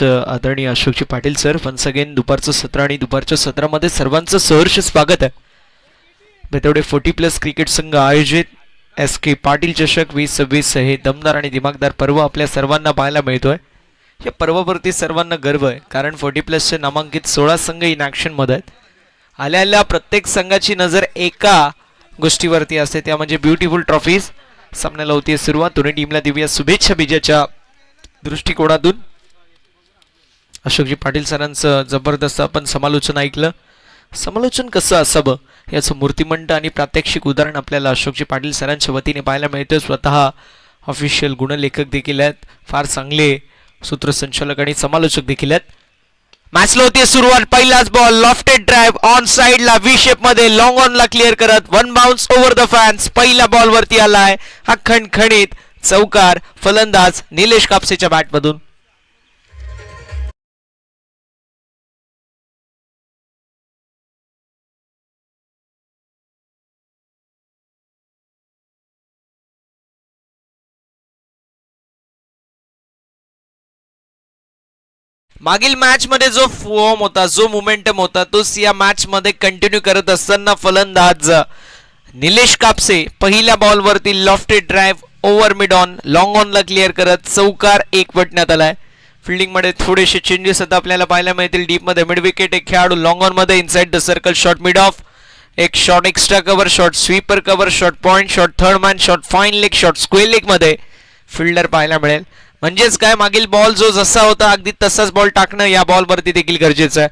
आदरणीय Ashokji Patil sir. Once again दुपारचं सत्र आणि दुपारच्या सत्रामध्ये सर्वांचं सहर्ष स्वागत आहे. बेतवडे 40+ क्रिकेट संघ आयोजित SK पाटील चषक 2026 हे दमदार आणि दिमागदार पर्व आपल्या सर्वांना पाहायला मिळतोय. या पर्वावरती सर्वांना गर्व आहे, कारण 40+ नामांकित 16 संघ इन ॲक्शन मध्ये आहेत. आल्या प्रत्येक संघाची नजर एका गोष्टीवरती असते, त्या म्हणजे ब्युटिफुल ट्रॉफीज. सामन्याला होती सुरुवात. दोन्ही टीमला देऊया शुभेच्छा विजयाच्या दृष्टिकोनातून. अशोकजी पाटील सरांचं जबरदस्त आपण समालोचन ऐकलं. समालोचन कसं असावं याचं मूर्तिमंत आणि प्रात्यक्षिक उदाहरण आपल्याला अशोकजी पाटील सरांच्या वतीने पाहायला मिळतं. स्वतः ऑफिशियल गुणलेखक देखील आहेत, फार चांगले सूत्रसंचालक आणि समालोचक देखील आहेत. मॅचला होती सुरुवात. पहिलाच बॉल लॉफ्टेड ड्राइव्ह ऑन साइडला व्ही शेप मध्ये लॉंग ऑनला क्लिअर करत one bounce over the fans. पहिला बॉल वरती आलाय हा खणखणीत चौकार. फलंदाज निलेश कापसेच्या बॅटमधून. मागील मॅच मध्ये जो फॉर्म होता, जो मोमेंटम होता, तोच या मॅच मध्ये कंटिन्यू करत असताना फलंदाज निलेश कापसे पहिल्या बॉल वरती lofted drive over mid on long ऑनला क्लिअर करत चौकार एक वटण्यात आलाय. फिल्डिंग मध्ये थोडेसे चेंजेस आता आपल्याला पाहायला मिळतील. डीप मध्ये मिड विकेट एक खेळाडू, लॉंग ऑन मध्ये inside the circle shot mid off, एक shot extra cover, shot sweeper cover, shot point, shot third man, shot fine leg, shot square leg मध्ये फिल्डर पाहायला मिळेल. म्हणजेच काय, मागील बॉल जो जसा होता अगदी तसाच बॉल टाकणं या बॉल वरती देखील गरजेचं आहे.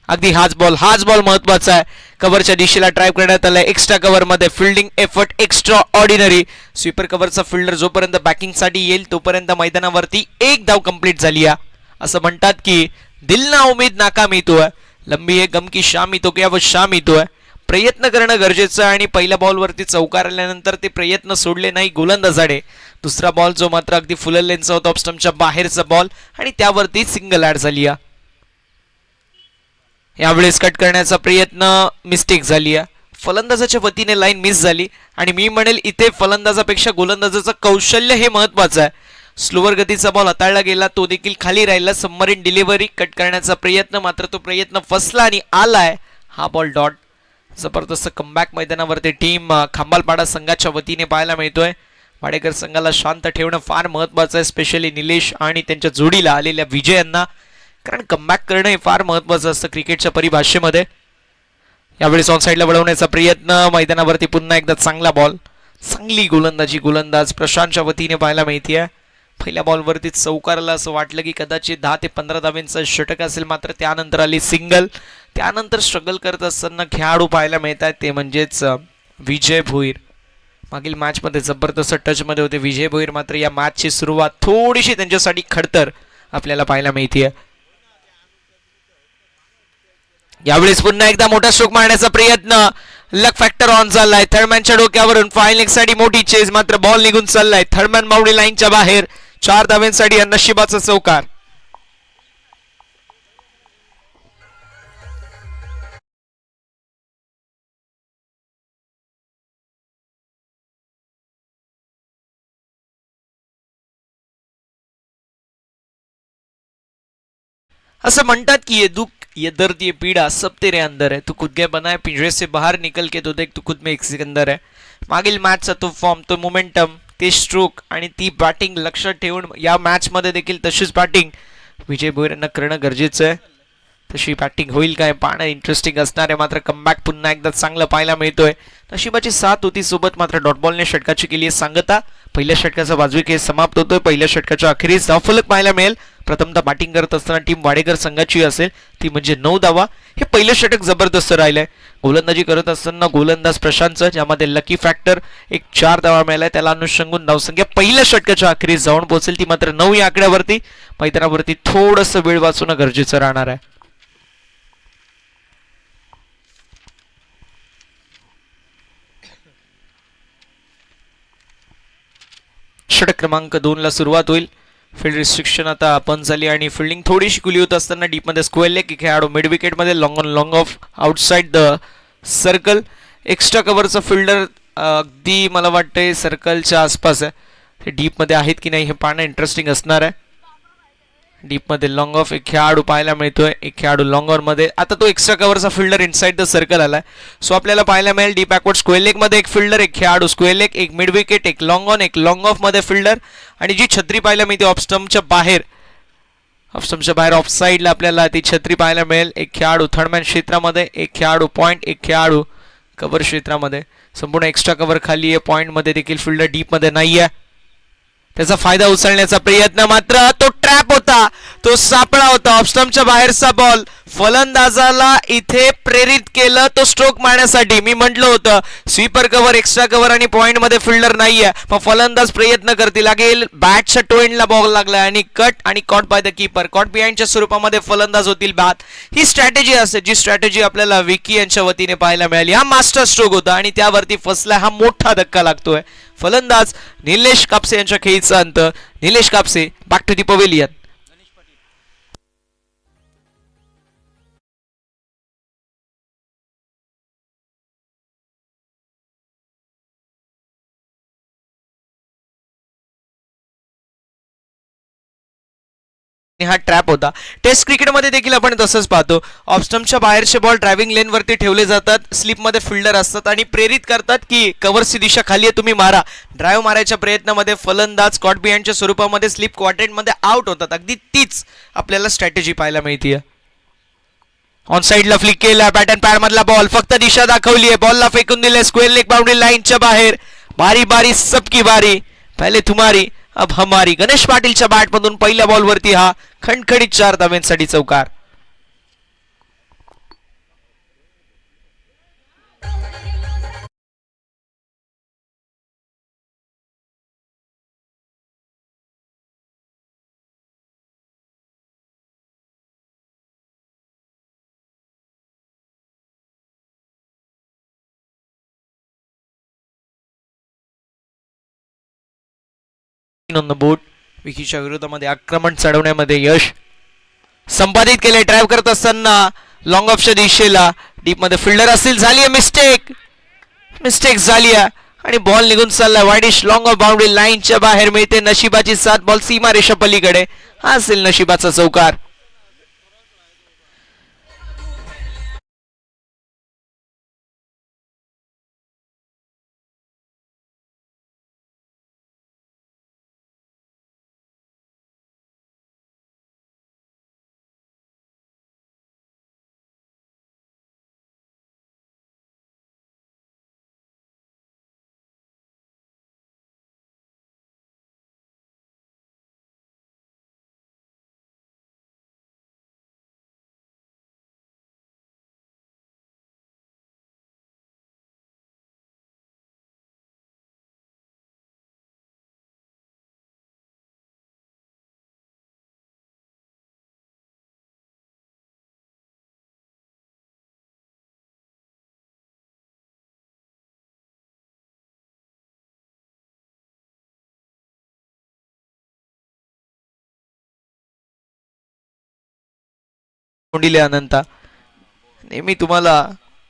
अगदी हाच बॉल महत्वाचा आहे. कव्हरच्या दिशेला ड्राइव्ह करण्यात आलाय. एक्स्ट्रा कव्हर मध्ये fielding effort extraordinary. Sweeper कव्हरचा फिल्डर जोपर्यंत बॅकिंग साठी येईल तोपर्यंत मैदानावरती एक धाव कंप्लीट झाली आहे. असं म्हणतात की दिल ना उमेद नाकामी तो है, लंबी है गम की शाम तो क्या वो शाम तो है. प्रयत्न करणं गरजेचं आहे आणि पहिल्या बॉल वरती चौकार आल्यानंतर ते प्रयत्न सोडले नाही गोलंदाजाने. दुसरा बॉल जो मात्र अगदी फुल लेनचा होता, ऑफ स्टंपच्या बाहेरचा बॉल आणि त्यावरती सिंगल ऍड झाली आहे. यावेळेस कट करण्याचा प्रयत्न मिस्टेक झाली आहे. फलंदाजाच्या वतीने लाईन मिस झाली आणि मी म्हणेल इथे फलंदाजापेक्षा गोलंदाजाचं कौशल्य हे महत्वाचं आहे. स्लोवर गतीचा बॉल हाताळला गेला, तो देखील खाली राहिला. सबमरीन डिलिव्हरी कट करण्याचा प्रयत्न, मात्र तो प्रयत्न फसला आणि आलाय हा बॉल डॉट. जबरदस्त कमबॅक मैदानावरती टीम खांबालपाडा संघाच्या वतीने पाहायला मिळतोय. वाडेकर संघाला शांत ठेवणं फार महत्वाचं आहे, स्पेशली निलेश आणि त्यांच्या जोडीला आलेल्या विजयांना, कारण कमबॅक करणं हे फार महत्वाचं असतं क्रिकेटच्या परिभाषेमध्ये. यावेळी ऑन साईडला वळवण्याचा प्रयत्न, मैदानावरती पुन्हा एकदा चांगला बॉल. चांगली गोलंदाजी गोलंदाज प्रशांतच्या वतीने पाहायला मिळते. पहिल्या बॉलवरती चौकारला असं वाटलं की कदाचित 10 ते 15 धावेंचा षटक असेल, मात्र त्यानंतर आली सिंगल. त्यानंतर स्ट्रगल करत असताना खेळाडू पाहायला मिळत आहेत, ते म्हणजेच विजय भोईर. मागील मॅच मध्ये जबरदस्त टच मध्ये होते विजय भोईर, मात्र या मॅचची सुरुवात थोडीशी त्यांच्यासाठी खडतर आपल्याला पाहायला मिळते. यावेळेस पुन्हा एकदा मोठा स्ट्रोक मारण्याचा प्रयत्न, लक फॅक्टर ऑन झालाय. थर्डमॅनच्या डोक्यावरून फाईन लेग साठी मोठी चेज, मात्र बॉल निघून चाललाय. थर्डमॅन बाउंड्री लाईनच्या बाहेर. 4 धाव्यांसाठी नशिबाचा चौकार. असं म्हणतात की ये दुख ये दर्द ये पीड़ा सब तेरे अंदर है, तू खुद के बनाए पिंजरे से बाहर निकल के तो देख तू खुद में एक सिकंदर है. मागील मॅचचा तो फॉर्म, तो मोमेंटम, ते स्ट्रोक आणि ती बॅटिंग लक्षात ठेवून या मॅच मध्ये देखील तशीच बॅटिंग विजय भोईरांना करणं गरजेचं आहे. तशी बॅटिंग होईल काय पाहणं इंटरेस्टिंग असणार आहे. मात्र कमबॅक पुन्हा एकदा चांगलं पाहायला मिळतोय. नशिबाची साथ होती सोबत, मात्र डॉट बॉलने षटकाची केली सांगता. पहिल्या षटकाचा वाजवी खेळ समाप्त होतोय. पहिल्या षटकाच्या अखेरीस धावफलक पाहायला मिळेल. प्रथमतः बॅटिंग करत असताना टीम वाडेकर संघाची असेल, ती म्हणजे 9 धावा. हे पहिलं षटक जबरदस्त राहिलंय. गोलंदाजी करत असताना गोलंदाज प्रशांतचं, ज्यामध्ये लकी फॅक्टर एक 4 धावा मिळालाय, त्याला अनुषंगून धावसंख्या पहिल्या षटकाच्या अखेरीस जाऊन पोहोचेल, ती मात्र 9 या आकड्यावरती. मैदानावरती थोडंसं वेळ वाचवणं गरजेचं राहणार आहे. षटक क्रमांक 2 ला सुरुवात होईल. फील्ड रिस्ट्रिक्शन आता बंद झाली आणि फिल्डिंग थोडीशी खुली होत असताना डीप मध्ये स्क्वेअर लेग खेळाडू मिड विकेट मध्ये long on long off outside the circle. Extra कव्हरचा फिल्डर अगदी मला वाटतंय सर्कलच्या आसपास आहे. ते डीप मध्ये आहेत की नाही हे पाहणं इंटरेस्टिंग असणार आहे. डीप मध्ये लॉंग ऑफ एक खेळाडू पाहायला मिळतोय. एक खेळाडू लॉंग ऑन मध्ये, आता तो एक्स्ट्रा कव्हरचा फिल्डर इनसाइड द सर्कल आलाय. सो आपल्याला पाहायला मिळेल डीप बॅकवर्ड स्क्वेअर लेग मध्ये एक फिल्डर, एक खेळाडू स्क्वेअर लेग, एक मिड विकेट, एक लॉंग ऑन, एक लॉंग ऑफ मध्ये फिल्डर. आणि जी छत्री पाहायला मिळते ऑफ स्टंपच्या बाहेर, ऑफ साईडला आपल्याला ती छत्री पाहायला मिळेल. एक खेळाडू थर्डमॅन क्षेत्रामध्ये, एक खेळाडू पॉइंट, एक खेळाडू कव्हर क्षेत्रामध्ये. संपूर्ण एक्स्ट्रा कव्हर खाली आहे. पॉइंट मध्ये देखील फिल्डर डीप मध्ये नाहीये. त्याचा फायदा उचलण्याचा प्रयत्न, मात्र तो ट्रॅप होता, तो सापळा होता. ऑफस्टंपच्या बाहेरचा बॉल फलंदाजाला इथे प्रेरित केलं तो स्ट्रोक मारण्यासाठी. मी म्हटलं होतं स्वीपर कव्हर, एक्स्ट्रा कव्हर आणि पॉइंट मध्ये फिल्डर नाहीये, मग फलंदाज प्रयत्न करतील. लागेल बॅटच्या टोएंडला बॉल लागला आणि कट आणि caught by the keeper. Caught बिहाइंडच्या स्वरूपामध्ये फलंदाज होतील बाद. ही स्ट्रॅटेजी असते जी स्ट्रॅटेजी आपल्याला विकी यांच्या वतीने पाहायला मिळाली. हा मास्टर स्ट्रोक होता आणि त्यावरती फसला, हा मोठा धक्का लागतोय. फलंदाज निलेश कापसे यांच्या खेळीचा अंत. Nilesh Kapse back to the pavilion. हा ट्रॅप होता. टेस्ट क्रिकेटमध्ये देखील आपण तसंच पाहतो. ऑफस्टंपच्या बाहेरचे बॉल ड्रायव्हिंग लेनवरती ठेवले जातात. स्लिपमध्ये फिल्डर असतात आणि प्रेरित करतात की कव्हरची दिशा खाली आहे, तुम्ही मारा. ड्राईव्ह मारायच्या प्रयत्नामध्ये फलंदाज कॉट बिहाइंडच्या स्वरूपामध्ये स्लिप क्वाड्रंटमध्ये आउट होतात. अगदी तीच आपल्याला स्ट्रॅटेजी पाहायला मिळते. ऑन साइडला फ्लिक केला, बॅट अँड पॅड मधला बॉल, फक्त दिशा दाखवली आहे. बॉलला फेकून दिले स्क्वेअर लेग बाउंड्री लाईनच्या बाहेर. बारी बारी सबकी बारी, पहिले तुम्हारी अब हमारी. गणेश पाटीलच्या बॅटमधून पहिल्या बॉलवरती हा खणखणीत 4 धावांसाठी चौकार. On the board. विकीच्या विरोधामध्ये आक्रमण चढवण्यामध्ये यश संपादित केले. ड्राईव्ह करत असताना लॉंग ऑफच्या दिशेला डीप मध्ये फिल्डर असेल, झाली आहे मिस्टेक झाली आहे आणि बॉल निघून चालला. वाईडिश लॉंग ऑफ बाउंड्री लाईनच्या बाहेर मिळते. नशिबाची साथ, बॉल सीमा रेषा पलीकडे. हा असेल नशिबाचा चौकार. अनंता, नेहमी तुम्हाला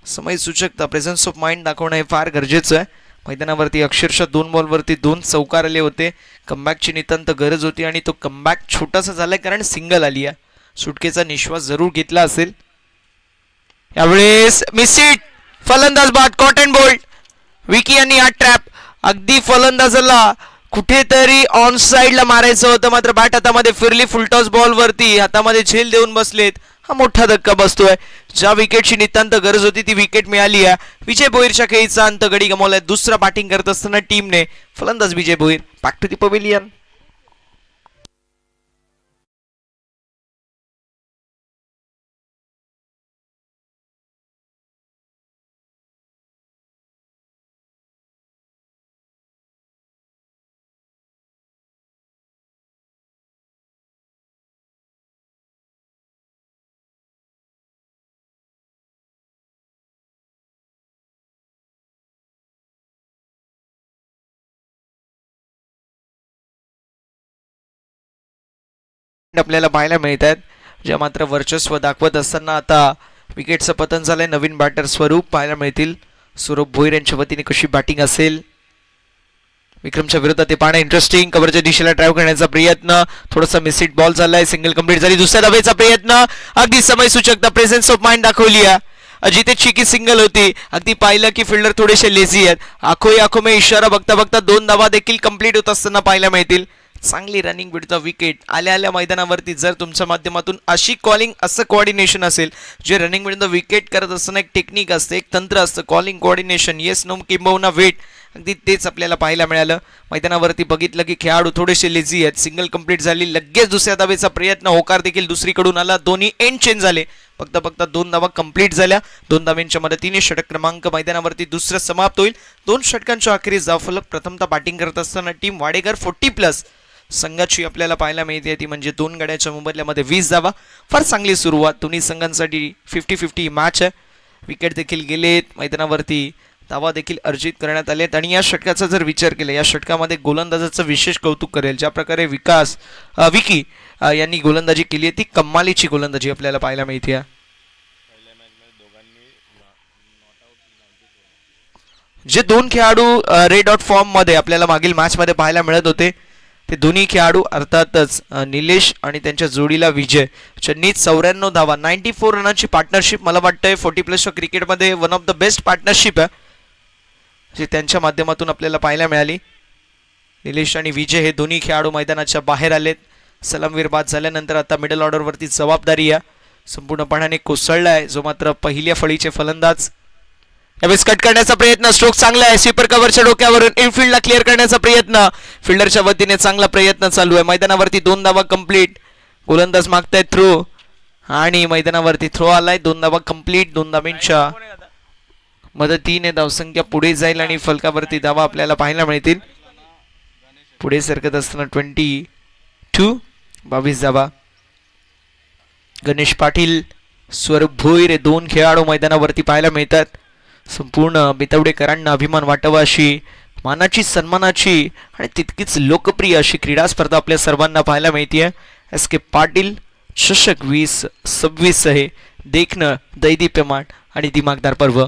समय सूचकता, प्रेझेन्स ऑफ माइंड दाखवणं हे फार गरजेचं आहे. मैदानावरती अक्षरशः 2 बॉलवरती 2 चौकार आले होते. कमबॅकची नितांत गरज होती आणि तो कमबॅक छोटासा झालाय कारण सिंगल आली आहे. सुटकेचा निश्वास जरूर घेतला असेल. यावेळेस मिसिट, फलंदाज बाद, कॉट अँड बोल्ड. विकी यांनी हा ट्रॅप अगदी फलंदाजाला कुठेतरी ऑन साइडला मारायचं होतं, मात्र बॅट हातामध्ये फिरली. फुलटॉस बॉलवरती हातामध्ये झेल देऊन बसलेत. हा मोठा धक्का बसतोय. ज्या विकेटची नितांत गरज होती ती विकेट मिळाली आहे. विजय भोईरच्या खेळीचा अंत गडी गमावलाय. दुसरा बॅटिंग करत असताना टीमने. फलंदाज Vijay Bhoir back to the pavilion. आपल्याला पाहायला मिळत आहेत, ज्या मात्र वर्चस्व दाखवत असताना आता विकेटचं पतन झालंय. नवीन बॅटर स्वरूप पाहायला मिळतील. सौरभ भोईर यांच्या वतीने कशी बॅटिंग असेल. विक्रमच्या विरोधात ते पाहणं इंटरेस्टिंग. कव्हरच्या दिशेला ड्राईव्ह करण्याचा प्रयत्न, थोडासा मिसहिट बॉल चाललाय. सिंगल कंप्लीट झाली. दुसऱ्या धावेचा प्रयत्न, अगदी समय सूचकता, प्रेझेन्स ऑफ माइंड दाखवली आहे. अजितेशची की सिंगल होती. अगदी पाहिलं की फिल्डर थोडेसे लेझी आहेत. आखो मे इशारा बघता बघता 2 धावा देखील कंप्लीट होत असताना पाहायला मिळतील. चांगली रनिंग विथ द विकेट. आल्या मैदानावरती जर तुमच्या माध्यमातून अशी कॉलिंग, असं कोऑर्डिनेशन असेल, जे रनिंग विथ द विकेट करत असताना एक टेक्निक असते, एक तंत्र असतं, कॉलिंग कोऑर्डिनेशन, येस नो किंबहुना वेट, अगदी तेच आपल्याला पाहायला मिळालं. मैदानावरती बघितलं की खेळाडू थोडेसे लेझी आहेत. सिंगल कंप्लीट झाली. लगेच दुसऱ्या धावेचा प्रयत्न, होकार देखील दुसरीकडून आला. दोन्ही एंड चेंज झाले. बघता 2 धावा कंप्लीट झाल्या. 2 धाव्यांच्या मदतीने षटक क्रमांक मैदानावरती दुसरं समाप्त होईल. 2 षटकांच्या अखेरीस धावफलक प्रथमतः बॅटिंग करत असताना टीम वाडेकर 40+ संघाची आपल्याला पाहायला मिळते, ती म्हणजे 2 गड्याच्या मोबदल्यामध्ये 20 धावा. फार चांगली सुरुवात. दोन्ही संघांसाठी 50-50 मॅच आहे. विकेट देखील गेलेत. मैदानावरती धावा देखील अर्जित करण्यात आलेत. आणि या षटकाचा जर विचार केला, या षटकामध्ये गोलंदाजाचं विशेष कौतुक करेल. ज्या प्रकारे विकी यांनी गोलंदाजी केली आहे, ती कमालीची गोलंदाजी आपल्याला पाहायला मिळते. जे 2 खेळाडू रेड डॉट फॉर्म मध्ये आपल्याला मागील मॅच मध्ये पाहायला मिळत होते, ते दोन्ही खेळाडू अर्थातच निलेश आणि त्यांच्या जोडीला विजय. त्यांनी 94 धावा, 94 रनांची पार्टनरशिप. मला वाटतंय 40+ क्रिकेटमध्ये one of the best partnership आहे, जी त्यांच्या माध्यमातून आपल्याला पाहायला मिळाली. निलेश आणि विजय हे दोन्ही खेळाडू मैदानाच्या बाहेर आलेत. सलामवीर बाद झाल्यानंतर आता मिडल ऑर्डरवरती जबाबदारी आहे संपूर्णपणाने कोसळला आहे, जो मात्र पहिल्या फळीचे फलंदाज. यावेळेस कट करण्याचा प्रयत्न, स्ट्रोक चांगला आहे. स्वीपर कव्हरच्या डोक्यावरून इनफिल्डला क्लिअर करण्याचा प्रयत्न, फिल्डरच्या वतीने चांगला प्रयत्न चालू आहे. मैदानावरती 2 धावा कंप्लीट. गोलंदाज मागतायत थ्रो आणि मैदानावरती थ्रो आलाय. 2 धावा कंप्लीट. 2 धावांच्या मदतीने धावसंख्या पुढे जाईल आणि फलकावरती धावा आपल्याला पाहायला मिळतील. पुढे सरकत असताना 22 धावा. गणेश पाटील, स्वरूप भोईर हे 2 खेळाडू मैदानावरती पाहायला मिळतात. संपूर्ण बितवडेकरांना अभिमान वाटावा अशी मानाची, सन्मानाची आणि तितकीच लोकप्रिय अशी क्रीडा स्पर्धा आपल्या सर्वांना पाहायला मिळते. SK पाटील चषक 2026 हे देखणं दैदिप्यमान आणि दिमागदार पर्व.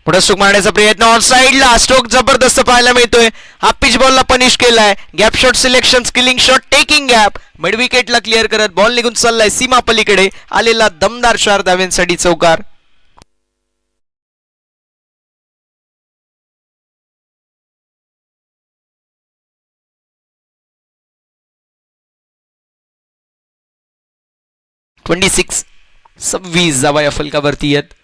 पुढे स्ट्रोक मारण्याचा प्रयत्न, ऑन साइडला स्ट्रोक जबरदस्त पाहायला मिळतोय. हा पिच बॉलला पनिश केलाय. Gap shot selection, skilling shot, taking gap, mid विकेटला क्लिअर करत बॉल निघून चाललाय सीमा पलीकडे. आलेला दमदार 4 धाव्यांसाठी चौकार. (26) 26 धावा या फलकावरती आहेत.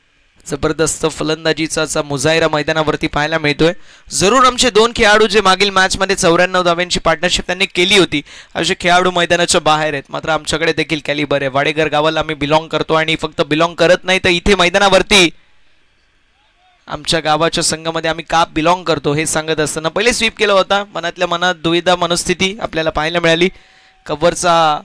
जबरदस्त फलंदाजीचा मुजाहिरा मैदानावरती पाहायला मिळतोय. जरूर आमचे 2 खेळाडू जे मागील मॅच मध्ये 94 धाव्यांची पार्टनरशिप त्यांनी केली होती, असे खेळाडू मैदानाच्या बाहेर आहेत. मात्र आमच्याकडे देखील कॅलिबर आहे. वाडेकर गावाला आम्ही बिलॉंग करतो आणि फक्त बिलॉंग करत नाही तर इथे मैदानावरती आमच्या गावाच्या संघामध्ये आम्ही का बिलॉंग करतो हे सांगत असताना पहिले स्वीप केला होता. मनातल्या मनात दुविधा मनस्थिती आपल्याला पाहायला मिळाली. कव्हरचा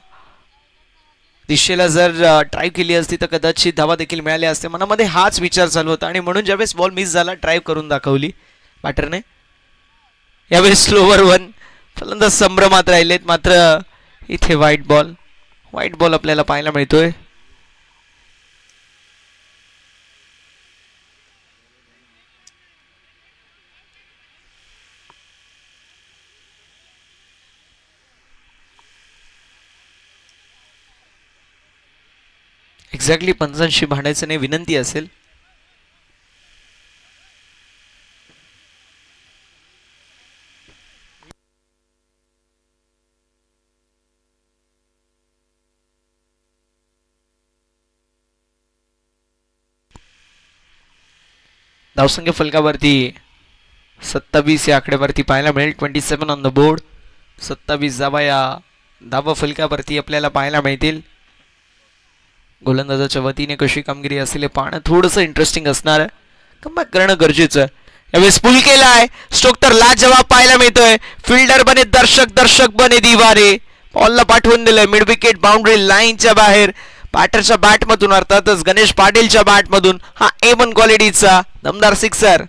दिशेला जर ड्राईव्ह केली असती तर कदाचित धावा देखील मिळाल्या असते. मनामध्ये हाच विचार चालू होता आणि म्हणून ज्यावेळेस बॉल मिस झाला, ड्राईव्ह करून दाखवली बॅटरने. यावेळेस स्लोवर 1. फलंदाज संभ्रमात राहिलेत. मात्र इथे व्हाईट बॉल आपल्याला पाहायला मिळतोय. एक्झॅक्टली पंचांशी भांडायचं नाही, विनंती असेल. धावसंख्या फलकावरती 27 या आकड्यावरती पाहायला मिळेल. 27 ऑन द बोर्ड. 27 धावा या धावा फलकावरती आपल्याला पाहायला मिळतील. गोलंदाजाच्या वतीने कशी कामगिरी असेल हे पाहणं थोडंसं इंटरेस्टिंग असणार आहे. कमबॅक करणं गरजेचं आहे. यावेळेस पुल केलाय. स्ट्रोक तर लाजवाब पाहायला मिळतोय. फिल्डर बने दर्शक बने दिवारे. बॉलला पाठवून दिलंय मिड विकेट बाउंड्री लाईनच्या बाहेर. बॅटरच्या बॅटमधून, अर्थातच गणेश पाटीलच्या बॅटमधून हा A1 क्वालिटीचा दमदार सिक्सर.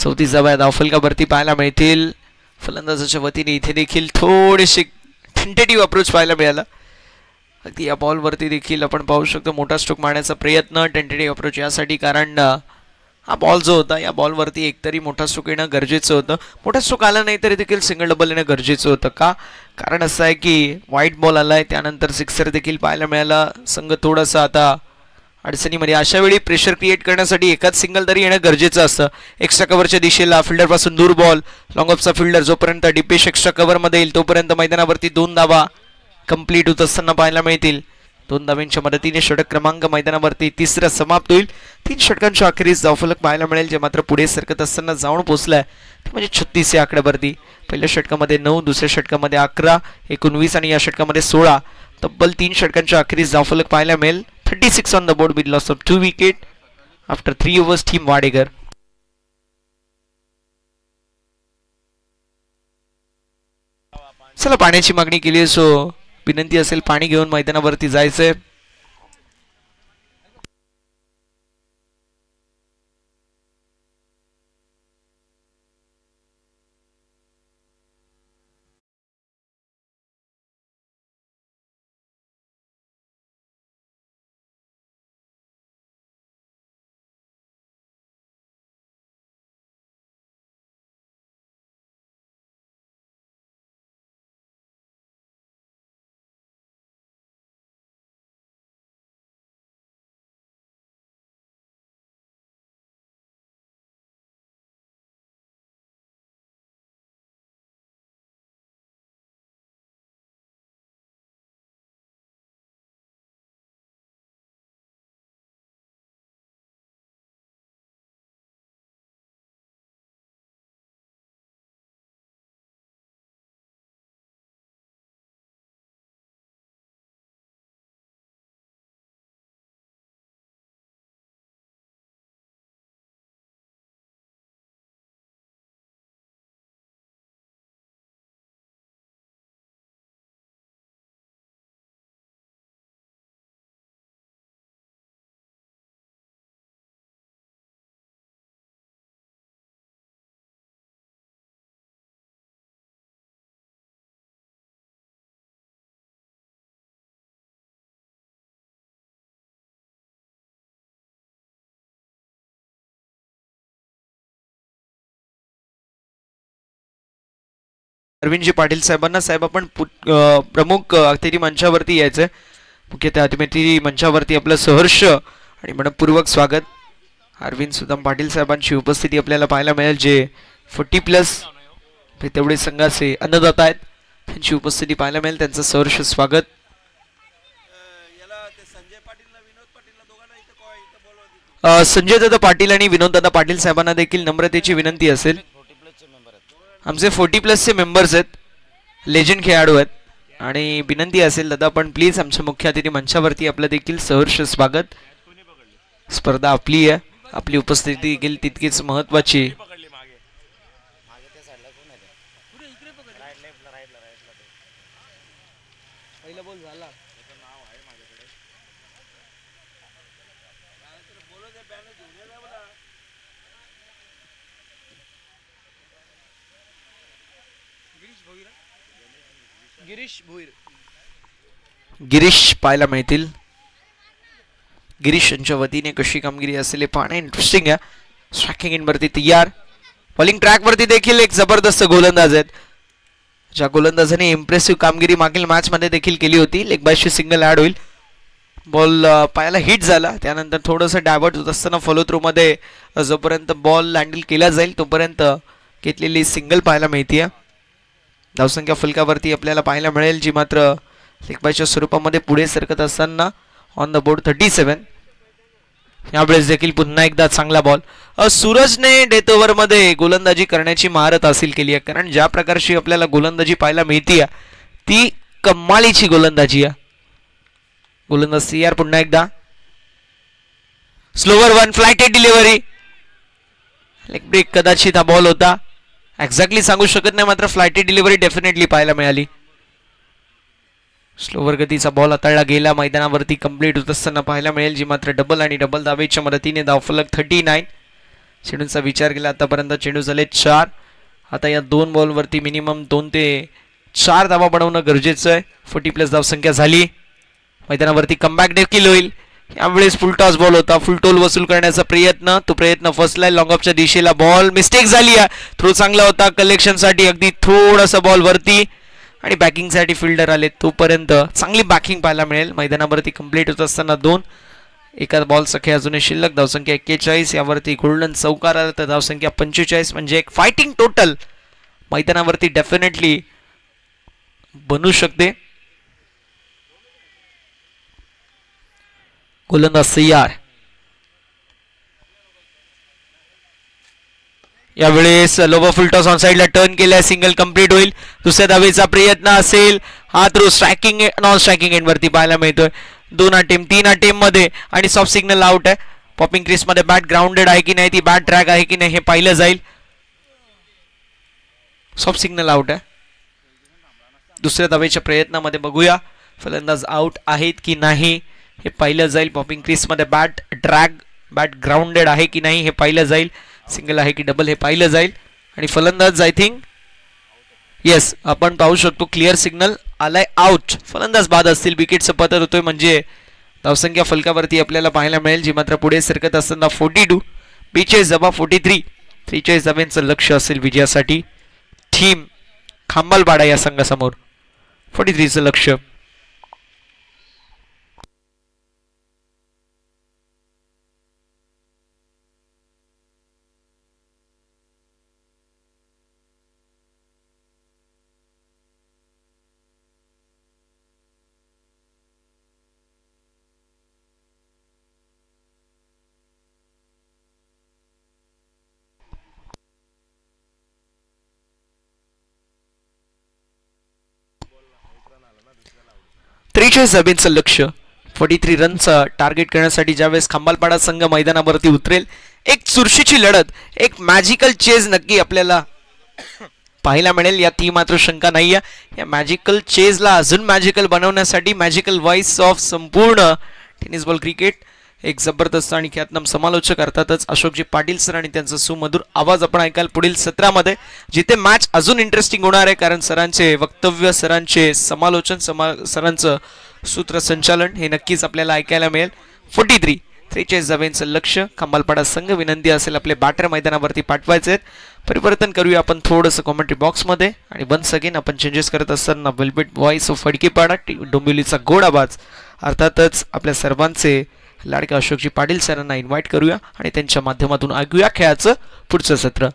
34 धावफलकावरती पाहायला मिळतील. फलंदाजाच्या वतीने इथे देखील थोडेसे टेंटेटिव्ह अप्रोच पाहायला मिळाला. अगदी या बॉलवरती देखील आपण पाहू शकतो मोठा स्ट्रोक मारण्याचा प्रयत्न, टेंटेटिव्ह अप्रोच यासाठी, कारण हा बॉल जो होता या बॉलवरती एकतरी मोठा स्ट्रोक येणं गरजेचं होतं. मोठा स्ट्रोक आला नाही तरी देखील सिंगल डबल येणं गरजेचं होतं. का? कारण असं आहे की वाईट बॉल आलाय, त्यानंतर सिक्सर देखील पाहायला मिळाला. संघ थोडासा आता अडचणीमध्ये. अशा वेळी प्रेशर क्रिएट करण्यासाठी एकाच सिंगल तरी येणं गरजेचं असतं. एक्स्ट्रा कव्हरच्या दिशेला फिल्डरपासून दूर बॉल, लॉंग ऑफचा फिल्डर जोपर्यंत डिपेश एक्स्ट्रा कव्हरमध्ये येईल तोपर्यंत मैदानावरती 2 धावा कंप्लीट होत असताना पाहायला मिळतील. 2 धावांच्या मदतीने षटक क्रमांक मैदानावरती तिसरा समाप्त होईल. 3 षटकांच्या अखेरीस धावफलक पाहायला मिळेल, जे मात्र पुढे सरकत असताना जाऊन पोहोचलाय ते म्हणजे 36 या आकड्यावरती. पहिल्या षटकामध्ये 9, दुसऱ्या षटकामध्ये 11, 19 आणि या षटकामध्ये 16. तब्बल 3 षटकांच्या अखेरीस धावफलक पाहायला मिळेल. 36 on the board with loss of 2 wicket after 3 overs. Team Wadekar. चला, पाण्याची मागणी केली आहे, सो विनंती असेल पाणी घेऊन मैदानावरती जायचंय. अरविंदजी पाटील साहेबांना, साहेब आपण प्रमुख अतिथी मंचावरती यायचंय. मुख्य अतिथी मंचावरती आपलं सहर्ष आणि मनपूर्वक स्वागत. अरविंद सुदाम पाटील साहेबांची उपस्थिती आपल्याला पाहायला मिळेल, जे 40+ तेवढे संघाचे अन्नदाता आहेत. त्यांची उपस्थिती पाहायला मिळेल. त्यांचं सहर्ष स्वागत. संजय दादा पाटील आणि विनोद दादा पाटील साहेबांना देखील नम्रतेची विनंती असेल. आमचे 40+ मेंबर्स आहेत, लेजंड खेळाडू आहेत, आणि विनंती असेल दादा पण प्लीज आमच्या मुख्य अतिथी मंचावरती आपलं देखील सहर्ष स्वागत. स्पर्धा आपली आहे, आपली उपस्थिती देखील तितकीच महत्वाची. गिरीश पाहायला मिळतील. गिरीश यांच्या वतीने कशी कामगिरी असेल हे पाहणे इंटरेस्टिंग आहे. स्ट्रायकिंग इन वरती तयार, बॉलिंग ट्रॅक वरती देखील एक जबरदस्त गोलंदाज आहेत, ज्या गोलंदाजाने इम्प्रेसिव्ह कामगिरी मागील मॅच मध्ये देखील केली होती. लेग बायशी सिंगल ऍड होईल. बॉल पायाला हिट झाला, त्यानंतर थोडंसं डायव्हर्ट होत असताना फॉलो थ्रू मध्ये जोपर्यंत बॉल हँडल केला जाईल तोपर्यंत घेतलेली सिंगल पाहायला मिळते. धावसंख्या फलकावरती आपल्याला पाहायला मिळेल, जी मात्र लेग बायच्या स्वरूपामध्ये पुढे सरकत असताना ऑन द बोर्ड 37. यावेळेस देखील पुन्हा एकदा चांगला बॉल. सूरजने डेथ ओव्हर मध्ये गोलंदाजी करण्याची महारत हासिल केली आहे, कारण ज्या प्रकारची आपल्याला गोलंदाजी पाहायला मिळते ती कमालीची गोलंदाजी आहे. गोलंदाज तयार पुन्हा एकदा. Slower one, flighted delivery, leg break कदाचित हा बॉल होता, एक्झॅक्टली सांगू शकत नाही, मात्र फ्लायटेड डिलिव्हरी डेफिनेटली पाहायला मिळाली. स्लोवर गतीचा बॉल हाताळला गेला, मैदानावरती कंप्लीट होत असताना पाहायला मिळेल, जी मात्र डबल आणि डबल धावेच्या मदतीने धावफलक 39. चेंडूंचा विचार केला आतापर्यंत चेंडू झाले 4. आता या 2 बॉलवरती मिनिमम 2 ते 4 धावा बनवणं गरजेचं आहे. 40+ धावसंख्या झाली. मैदानावरती कमबॅक देखील होईल. यावेळेस फुल टॉस बॉल होता. फुल टोल वसूल करण्याचा प्रयत्न, तो प्रयत्न फसलाय. लॉंग ऑफच्या दिशेला बॉल, मिस्टेक झाली आहे. थ्रो चांगला होता कलेक्शनसाठी, अगदी थोडासा बॉल वरती आणि बॅकिंगसाठी फिल्डर आले. तोपर्यंत चांगली बॅकिंग पाहायला मिळेल. मैदानावरती कंप्लीट होत असताना 2 एका बॉल सखे अजूनही शिल्लक. धावसंख्या 41. यावरती गोल्डन चौकार आला तर धावसंख्या 45. म्हणजे एक फायटिंग टोटल मैदानावरती डेफिनेटली बनू शकते. गोलंदाज तयार. यावेळेस लोबो फुल टॉस ऑन साइडला टर्न केलाय. सिंगल कंप्लीट होईल. दुसऱ्या धावेचा प्रयत्न असेल. हा throw striking non striking end वरती पाहायला मिळतोय. 2 अटेम्प्ट 3 अटेम्प्ट मध्ये आणि सॉफ्ट सिग्नल आउट आहे. पॉपिंग क्रीज मध्ये बॅट ग्राउंडेड आहे की नाही, ती बॅट ट्रॅक आहे की नाही हे पाहिलं जाईल. सॉफ्ट सिग्नल आउट आहे. दुसऱ्या धावेच्या प्रयत्नामध्ये बघूया फलंदाज आउट आहेत की नाही हे पाहिलं जाईल. पॉपिंग क्रीज मध्ये बॅट ड्रॅग, बॅट ग्राउंडेड आहे की नाही हे पाहिलं जाईल. सिंगल आहे की डबल हे पाहिलं जाईल. आणि फलंदाज आय थिंक येस, आपण पाहू शकतो क्लिअर सिग्नल आलाय आउट. फलंदाज बाद असतील. विकेटचं पतन होतोय म्हणजे धावसंख्या फलकावरती आपल्याला पाहायला मिळेल, जी मात्र पुढे सरकत असताना 42. 42 जबा 43. 43 धाब्यांचं लक्ष असेल विजयासाठी. थीम खांबालपाडा या संघासमोर 43चं लक्ष. धाब्यांचं लक्ष. 43 रनचं टार्गेट करण्यासाठी ज्यावेळेस खांबालपाडा संघ मैदानावरती उतरेल, एक चुरशीची लढत, एक मॅजिकल चेज नक्की आपल्याला पाहायला मिळेल. यात ती मात्र शंका नाही आहे. या मॅजिकल चेजला अजून मॅजिकल बनवण्यासाठी मॅजिकल व्हॉइस ऑफ संपूर्ण टेनिस बॉल क्रिकेट एक जबरदस्त आणि ख्यातनाम समालोचक अर्थातच अशोकजी पाटील सर आणि त्यांचा सुमधुर आवाज आपण ऐकाल पुढील सत्रामध्ये, जिथे मॅच अजून इंटरेस्टिंग होणार आहे. कारण सरांचे वक्तव्य, सरांचे समालोचन, सरांचं सूत्रसंचालन हे नक्कीच आपल्याला ऐकायला मिळेल. 43 धाब्यांचं लक्ष. खांबालपाडा संघ विनंती असेल आपले बॅटर मैदानावरती पाठवायचे. परिवर्तन करूया आपण थोडंसं कॉमेंट्री बॉक्समध्ये. आणि वन्स अगेन आपण चेंजेस करत असताना वेलबेट व्हॉइस ऑफ फडकेपाडा, डोंबिवलीचा गोड आवाज, अर्थातच आपल्या सर्वांचे लाडके अशोकजी पाटील सरांना इन्व्हाइट करूया आणि त्यांच्या माध्यमातून ऐकूया खेळाचं पुढचं सत्र.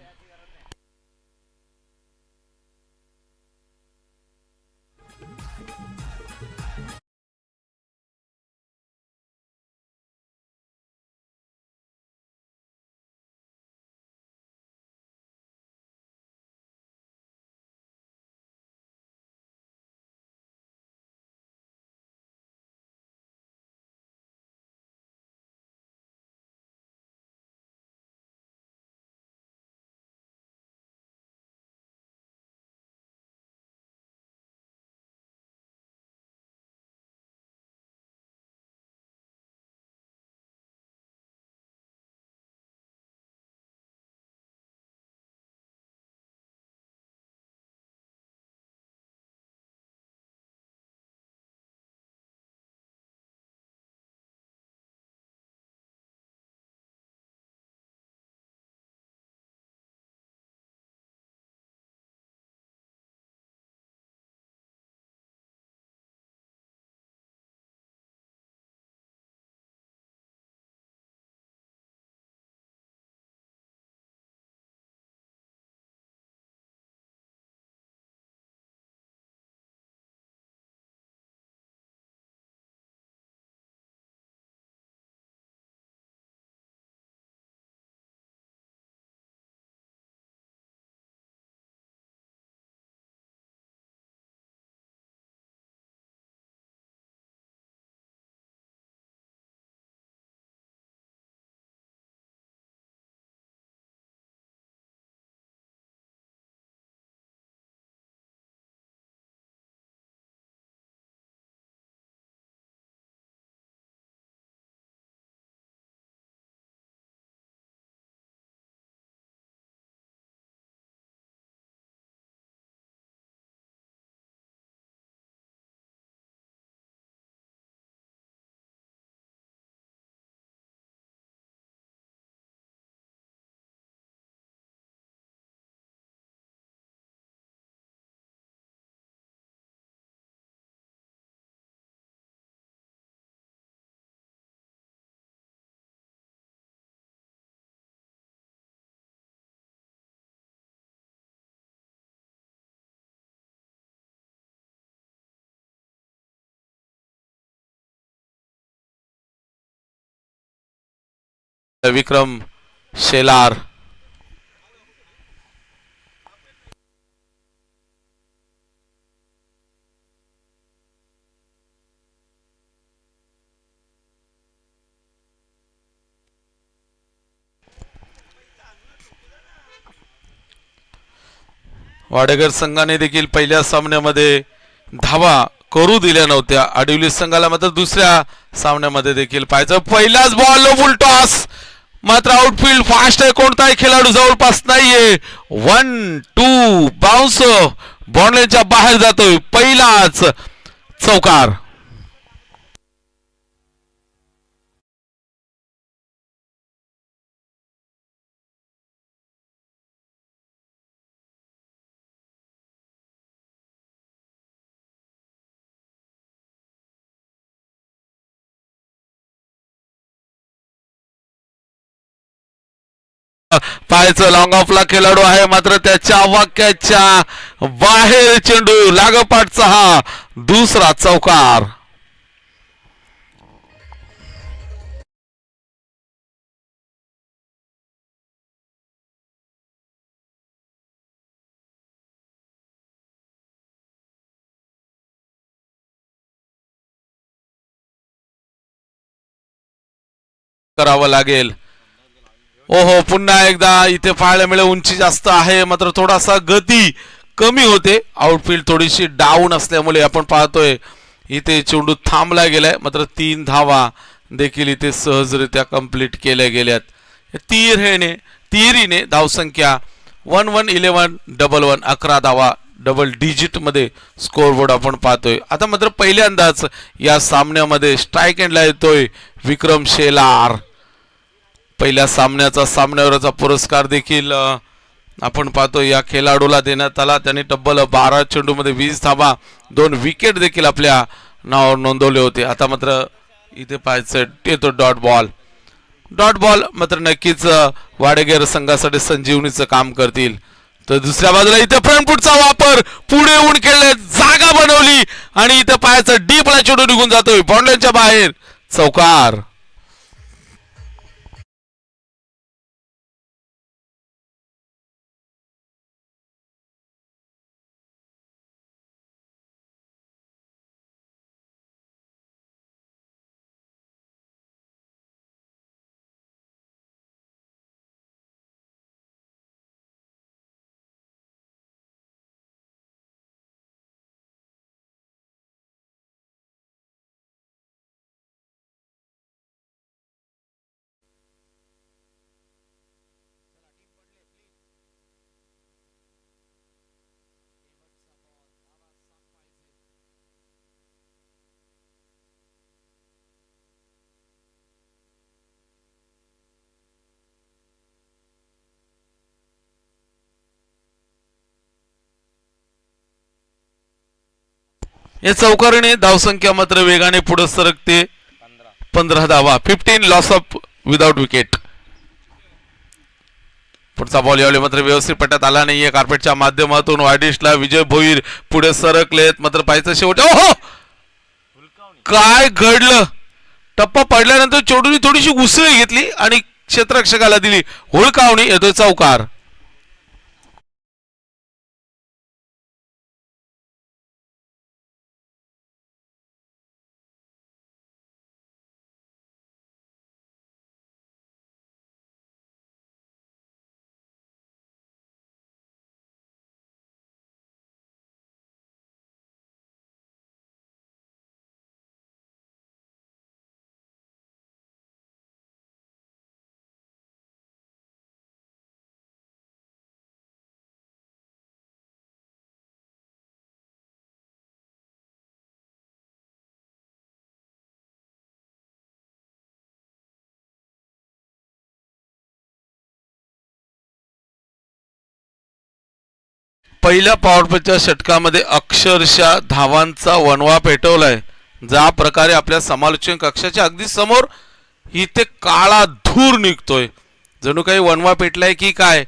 विक्रम शेलार. वाडेकर संघाने देखील पहिल्या सामन्यामध्ये धावा करू दिल्या नव्हत्या. आडिवली संघाला मात्र दुसऱ्या सामन्यामध्ये देखील पाहायचं. पहिलाच बॉल फुल टॉस, मात्र आउटफील्ड फास्ट आहे, कोणताही खेळाडू जवळपास नाहीये. 1-2 बाउन्स बॉन्डच्या बाहेर जातोय. पहिलाच चौकार. पाहायचं लॉंग ऑफला खेळाडू आहे, मात्र त्याच्या वाक्याच्या बाहेर चेंडू. लागोपाठचा हा दुसरा चौकार. करावं लागेल. ओहो, पुन्हा एकदा इथे पाहायला मिळेल उंची जास्त आहे, मात्र थोडासा गती कमी होते. आउटफील्ड थोडीशी डाऊन असल्यामुळे आपण पाहतोय इथे चेंडू थांबला गेलाय, मात्र 3 धावा देखील इथे सहजरित्या कंप्लीट केल्या गेल्यात. तिहेरीने धावसंख्या 1-1-11-11 11 धावा डबल डिजिट मध्ये स्कोरबोर्ड आपण पाहतोय. आता मात्र पहिल्यांदाच या सामन्यामध्ये स्ट्राईक एंडला येतोय विक्रम शेलार. पहिल्या सामन्यावरचा पुरस्कार देखील आपण पाहतो या खेळाडूला देण्यात आला. त्यांनी तब्बल 12 चेंडूमध्ये 20 धावा 2 विकेट देखील आपल्या नावावर नोंदवले होते. आता मात्र इथे पाहायचं येतो डॉट बॉल मात्र नक्कीच वाडेकर संघासाठी संजीवनीचं काम करतील. तर दुसऱ्या बाजूला इथे फ्रंट फुटचा वापर, पुढे येऊन खेळले, जागा बनवली आणि इथे पाहायचं डीपला चेंडू निघून जातोय बाउंड्रीच्या बाहेर. चौकार. या चौकारीने धावसंख्या मात्र वेगाने पुढे सरकते. 15 धावा, 15 लॉस ऑफ विदाउट विकेट. पुढचा बॉल यावेळी मात्र व्यवस्थित पट्ट्यात आला नाहीये. कार्पेटच्या माध्यमातून वायडिशला विजय भोईर पुढे सरकलेत, मात्र पाहायचं शेवट. ओहो, काय घडलं. टप्पा पडल्यानंतर चेंडूने थोडीशी उसळी घेतली आणि क्षेत्ररक्षकाला दिली. हुळकावणी. येतोय चौकार. पहिल्या पॉवर प्लेच्या षटकामध्ये अक्षरशः धावांचा वणवा पेटवलाय. ज्या प्रकारे आपल्या समालोचन कक्षाच्या अगदी समोर इथे काळा धूर निघतोय, जणू काही वणवा पेटलाय की काय.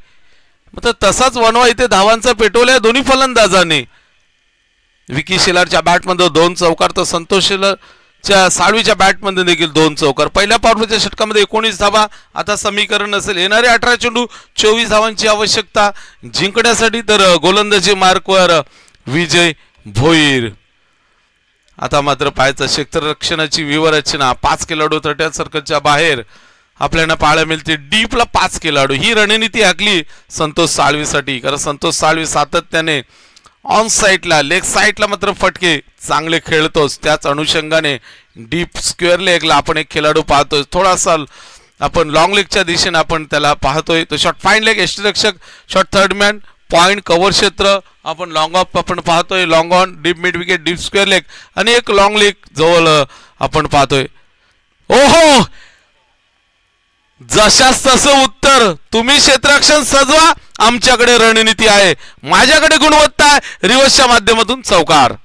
मग तसाच वणवा इथे धावांचा पेटवलाय दोन्ही फलंदाजांनी. विकी शेलारच्या बॅटमध्ये 2 चौकार तर संतोष साळवीच्या बॅटमध्ये देखील 2 चौकार. पहिल्या पॉवरप्लेच्या षटकामध्ये 19 धावा. आता समीकरण असेल येणारे 18 चेंडू 24 धावांची आवश्यकता जिंकण्यासाठी. तर गोलंदाजी मार्कवर विजय भोईर. आता मात्र पाहायचं क्षेत्ररक्षणाची व्यूहरचना. 5 खेळाडू 30 सर्कलच्या बाहेर आपल्याला पाहायला मिळते. डीपला 5 खेळाडू. ही रणनीती आखली संतोष साळवीसाठी, कारण संतोष साळवी सातत्याने ऑन साईडला लेग साईडला मात्र फटके चांगले खेळतोच. त्याच अनुषंगाने डीप स्क्वेअर लेगला आपण एक खेळाडू पाहतोय. थोडासा आपण लॉंग लेगच्या दिशेने आपण त्याला पाहतोय. तो शॉर्ट फाईन लेग यष्टीरक्षक, short third man, point cover क्षेत्र आपण लॉंग ऑफ आपण पाहतोय. Long on, deep mid wicket, deep square leg आणि एक लॉंग लेग जवळ आपण पाहतोय. ओहो, जशास तसं उत्तर. तुम्ही क्षेत्ररक्षण सजवा, आमच्याकडे रणनीती आहे, माझ्याकडे गुणवत्ता आहे. रिव्हर्सच्या माध्यमातून चौकार.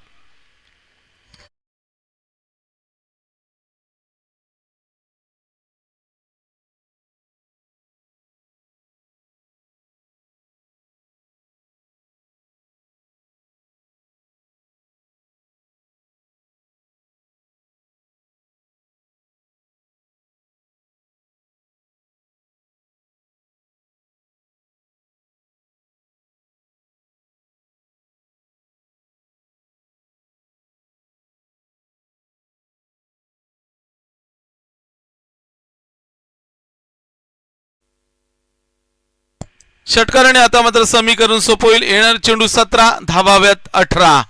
षटकाराने आता मात्र समीकरण सोपं होईल. येणार चेंडू 17, धावाव्यात 18.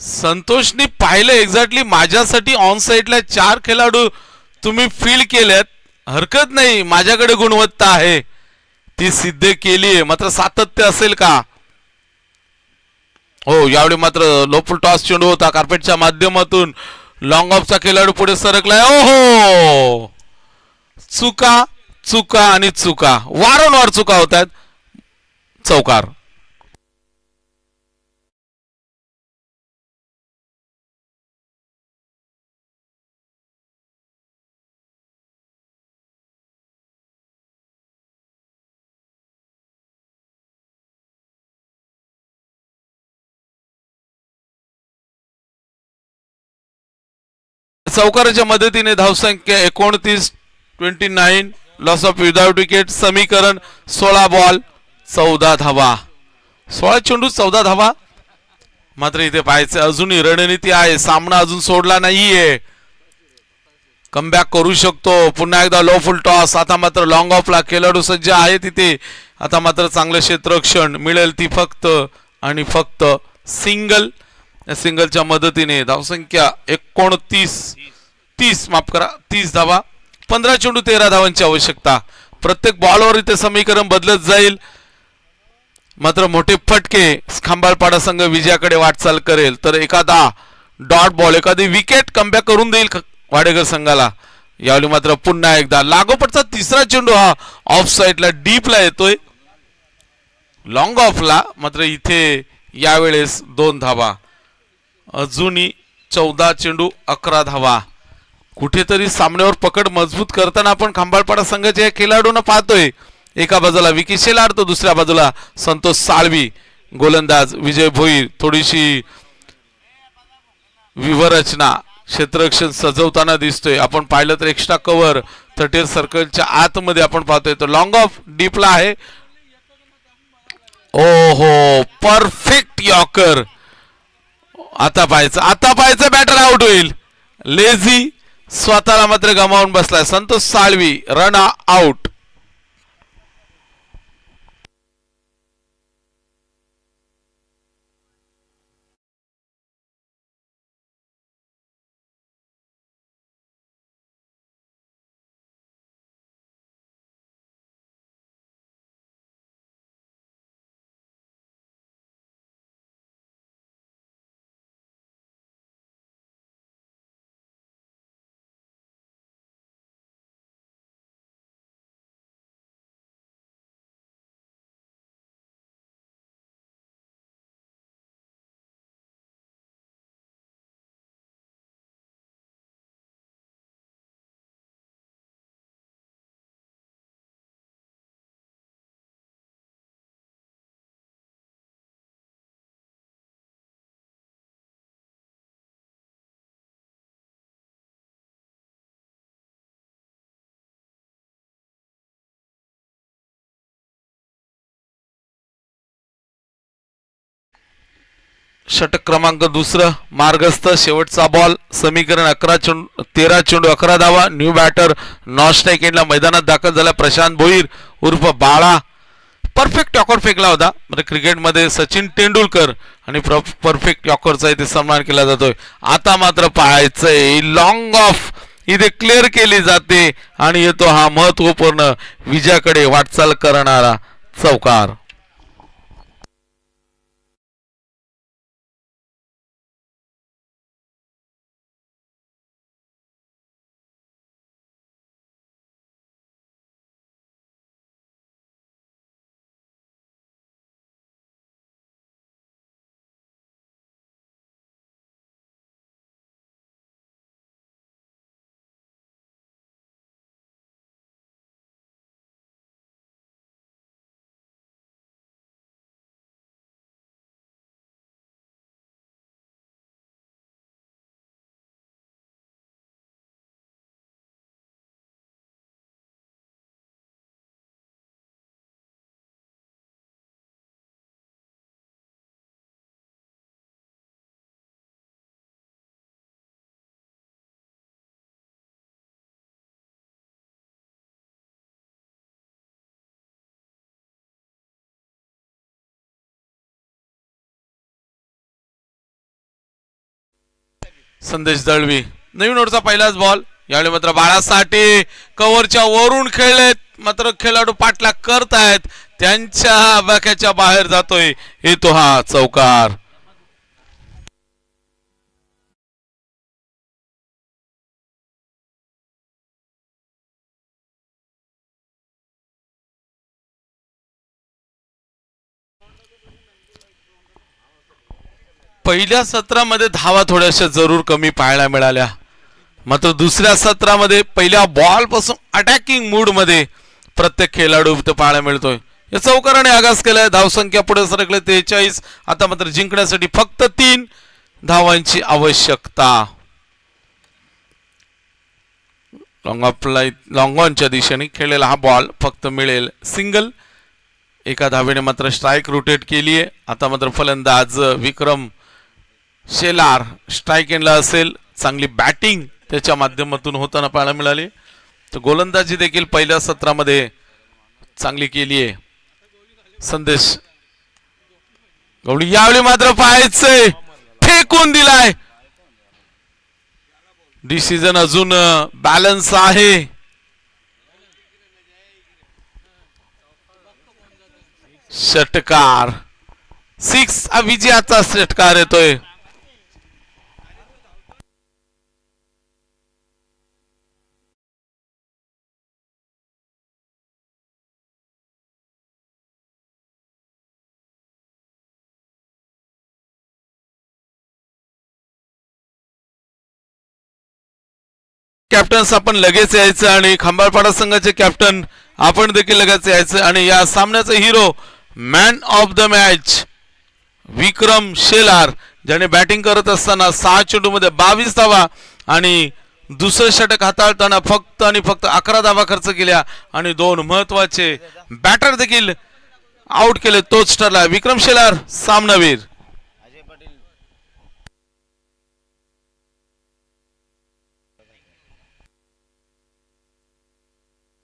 संतोषनी पाहिलं एक्झॅक्टली माझ्यासाठी ऑन साईडला 4 खेळाडू तुम्ही फील्ड केलेत. हरकत नाही, माझ्याकडे गुणवत्ता आहे, ती सिद्ध केली आहे. मात्र सातत्य असेल का? हो, यावेळी मात्र लोफुल टॉस चेंडू होता. कार्पेटच्या माध्यमातून लॉंग ऑफचा खेळाडू पुढे सरकलाय. ओहो, चुका चुका आणि चुका, वारंवार चुका होत आहेत. चौकार. चौकाराच्या मदतीने धावसंख्या 29, 29, लॉस ऑफ विदाउट विकेट. समीकरण 16 बॉल 14 धावा. 16 चेंडू 14 धावा. मात्र इथे पाहायचं अजूनही रणनीती आहे. सामना अजून सोडला नाहीये, कमबॅक करू शकतो. पुन्हा एकदा लो फुल टॉस. आता मात्र लॉंग ऑफला खेळाडू सज्ज आहे तिथे. आता मात्र चांगलं क्षेत्ररक्षण मिळेल ती फक्त आणि फक्त सिंगल. या सिंगलच्या मदतीने धावसंख्या 30 धावा. 15 चेंडू 13 धावांची आवश्यकता. प्रत्येक बॉलवर इथे समीकरण बदलत जाईल. मात्र मोठे फटके खांबाळपाडा संघ विजयाकडे वाटचाल करेल. तर एखादा डॉट बॉल, एखादी विकेट कमबॅक करून देईल वाडेकर संघाला. यावेळी मात्र पुन्हा एकदा लागोपाठचा तिसरा चेंडू हा ऑफ साईडला डीपला येतोय, लॉंग ऑफला. मात्र इथे यावेळेस 2 धावा. अजूनही 14 चेंडू 11 धावा. कुठेतरी सामन्यावर पकड मजबूत करताना आपण खांबाळपाडा संघाच्या खेळाडूंना पाहतोय. एका बाजूला विकी शेलार, तर दुसऱ्या बाजूला संतोष साळवी. गोलंदाज विजय भोईर. थोडीशी व्यूहरचना, क्षेत्ररक्षण सजवताना दिसतोय. आपण पाहिलं तर एक्स्ट्रा कव्हर 30 सर्कलच्या आतमध्ये आपण पाहतोय. तर लॉंग ऑफ डीपला आहे. ओहो, परफेक्ट यॉर्कर. आता पाहायचं बॅटर आउट होईल. लेझी स्वतःला मात्र गमावून बसलाय संतोष साळवी. Run out. षटक क्रमांक दुसरं मार्गस्थ शेवटचा बॉल समीकरण 13 चेंडू 11 धावा. न्यू बॅटर नॉन स्ट्राईक एंडला मैदानात दाखल झाला प्रशांत भोईर उर्फ बाळा. परफेक्ट यॉकर फेकला होता. म्हणजे क्रिकेटमध्ये सचिन तेंडुलकर आणि परफेक्ट यॉकरचा इथे सन्मान केला जातोय. आता मात्र पाहायचंय लॉंग ऑफ इथे क्लिअर केली जाते आणि येतो हा महत्वपूर्ण विजयाकडे वाटचाल करणारा चौकार. संदेश दळवी नवीन ओव्हरचा पहिलाच बॉल. यावेळी मात्र बाळासाठी कव्हरच्या वरून खेळलेत मात्र खेळाडू पाठलाग करतायत त्यांच्या आवाक्याच्या बाहेर जातोय. येतो हा चौकार. पहिल्या सत्रामध्ये धावा थोड्याशा जरूर कमी पाहायला मिळाल्या मात्र दुसऱ्या सत्रामध्ये पहिल्या बॉल पासून अटॅकिंग मूड मध्ये प्रत्येक खेळाडू इथे पाहायला मिळतोय. या चौकाराने आगास केलाय. धावसंख्या पुढे सरकले 43. आता मात्र जिंकण्यासाठी फक्त 3 धावांची आवश्यकता. लॉंग ऑनच्या दिशेने खेळलेला हा बॉल फक्त मिळेल सिंगल. एका धावेने मात्र स्ट्राईक रोटेट केलीये. आता मात्र फलंदाज विक्रम शेलार स्ट्राईक एंडला असेल. चांगली बॅटिंग त्याच्या माध्यमातून होताना पाहायला मिळाली. तर गोलंदाजी देखील पहिल्या सत्रामध्ये चांगली केली आहे. संदेश गवळी यावेळी मात्र पाहायचंय फेकून दिलाय. डिसिजन अजून बॅलन्स आहे. षटकार 6 विजयाचा षटकार येतोय. कॅप्टन्स आपण लगेच यायचं आणि खंबाळपाडा संघाचे कॅप्टन आपण देखील लगेच यायचं आणि या सामन्याचा hero man of the match Vikram Shelar ज्याने बॅटिंग करत असताना 6 चेंडूमध्ये 22 धावा आणि दुसरं षटक हाताळताना फक्त आणि फक्त 11 धावा खर्च केल्या आणि 2 महत्वाचे बॅटर देखील आउट केले. तोच ठरला विक्रम शेलार सामनावीर.